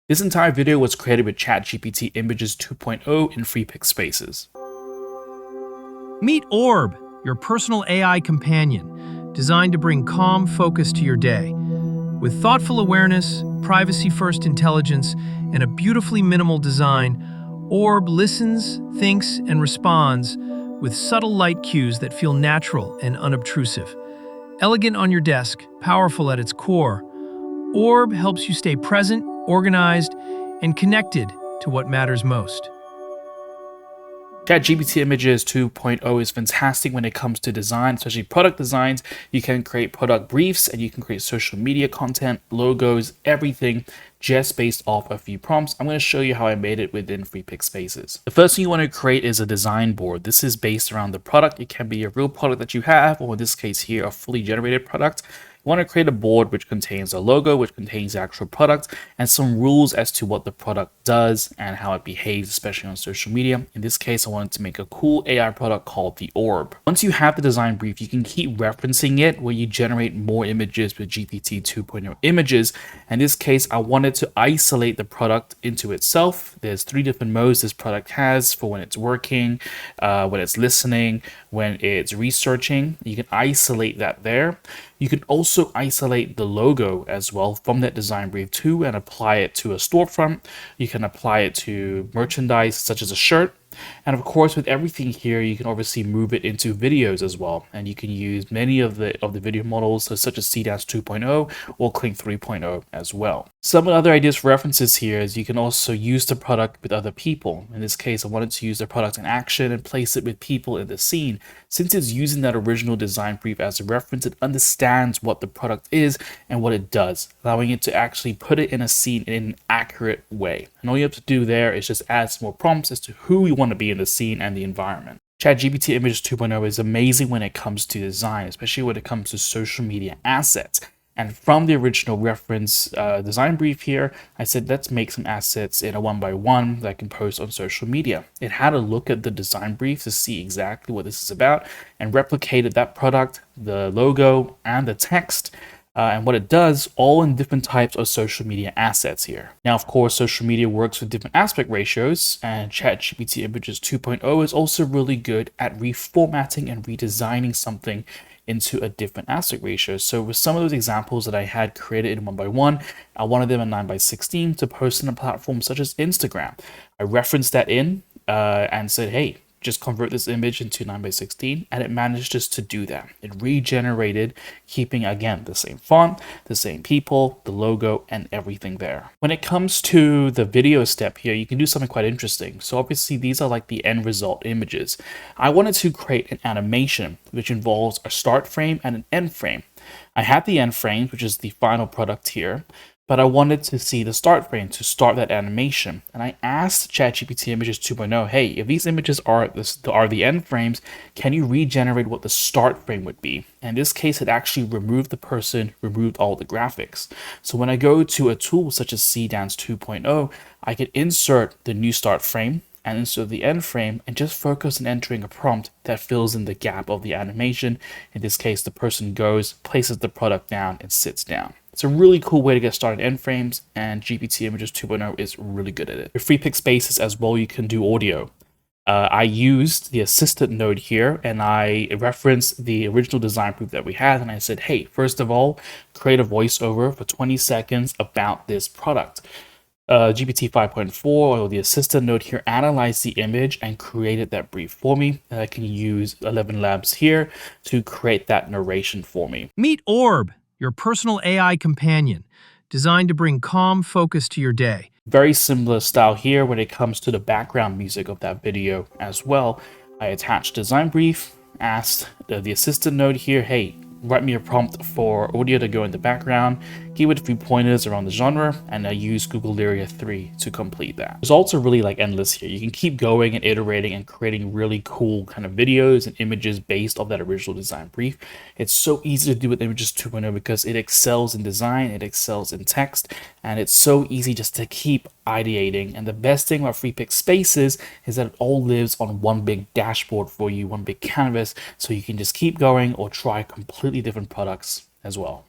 This entire video was created with ChatGPT Images 2.0 in Freepik Spaces. Meet Orb, your personal AI companion, designed to bring calm focus to your day. With thoughtful awareness, privacy-first intelligence, and a beautifully minimal design, Orb listens, thinks, and responds with subtle light cues that feel natural and unobtrusive. Elegant on your desk, powerful at its core, Orb helps you stay present, organized, and connected to what matters most. ChatGPT Images 2.0 is fantastic when it comes to design, especially product designs. You can create product briefs and you can create social media content, logos, everything just based off a few prompts. I'm going to show you how I made it within Freepik Spaces. The first thing you want to create is a design board. This is based around the product. It can be a real product that you have, or in this case here, a fully generated product. You want to create a board which contains a logo, which contains the actual product, and some rules as to what the product does and how it behaves, especially on social media. In this case, I wanted to make a cool AI product called the Orb. Once you have the design brief, you can keep referencing it where you generate more images with GPT 2.0 images. In this case, I wanted to isolate the product into itself. There's 3 different modes this product has for when it's working, when it's listening, when it's researching. You can isolate that there. You can also isolate the logo as well from that design brief too and apply it to a storefront. You can apply it to merchandise such as a shirt. And of course, with everything here, you can obviously move it into videos as well. And you can use many of the video models, such as CDAS 2.0 or Kling 3.0 as well. Some other ideas for references here is you can also use the product with other people. In this case, I wanted to use the product in action and place it with people in the scene. Since it's using that original design brief as a reference, it understands what the product is and what it does, allowing it to actually put it in a scene in an accurate way. And all you have to do there is just add some more prompts as to who we want to be in the scene and the environment. ChatGPT Images 2.0 is amazing when it comes to design, especially when it comes to social media assets. And from the original reference design brief here, I said, let's make some assets in a 1x1 that I can post on social media. It had a look at the design brief to see exactly what this is about and replicated that product, the logo, and the text. And what it does, all in different types of social media assets here. Now, of course, social media works with different aspect ratios, and ChatGPT Images 2.0 is also really good at reformatting and redesigning something into a different aspect ratio. So with some of those examples that I had created in 1x1, I wanted them in 9:16 to post on a platform such as Instagram. I referenced that in and said, hey, just convert this image into 9:16, and it managed just to do that. It regenerated, keeping again the same font, the same people, the logo, and everything there. When it comes to the video step here, you can do something quite interesting. So obviously these are like the end result images. I wanted to create an animation which involves a start frame and an end frame. I had the end frame, which is the final product here, but I wanted to see the start frame to start that animation. And I asked ChatGPT Images 2.0, hey, if these images are the end frames, can you regenerate what the start frame would be? And in this case, it actually removed the person, removed all the graphics. So when I go to a tool such as CDANS 2.0, I can insert the new start frame and insert the end frame and just focus on entering a prompt that fills in the gap of the animation. In this case, the person goes, places the product down, and sits down. It's a really cool way to get started in end frames, and GPT Images 2.0 is really good at it. With Freepik Spaces as well, you can do audio. I used the assistant node here, and I referenced the original design proof that we had, and I said, hey, first of all, create a voiceover for 20 seconds about this product. GPT 5.4 or the assistant node here analyzed the image and created that brief for me. And I can use 11 Labs here to create that narration for me. Meet Orb, your personal AI companion, designed to bring calm focus to your day. Very similar style here when it comes to the background music of that video as well. I attached design brief, asked the assistant node here, hey, write me a prompt for audio to go in the background, give it a few pointers around the genre, and I use Google Lyria 3 to complete that. Results are really like endless here. You can keep going and iterating and creating really cool kind of videos and images based off that original design brief. It's so easy to do with Images 2.0 because it excels in design, it excels in text, and it's so easy just to keep ideating. And the best thing about Freepik Spaces is that it all lives on one big dashboard for you, one big canvas, so you can just keep going or try completely different products as well.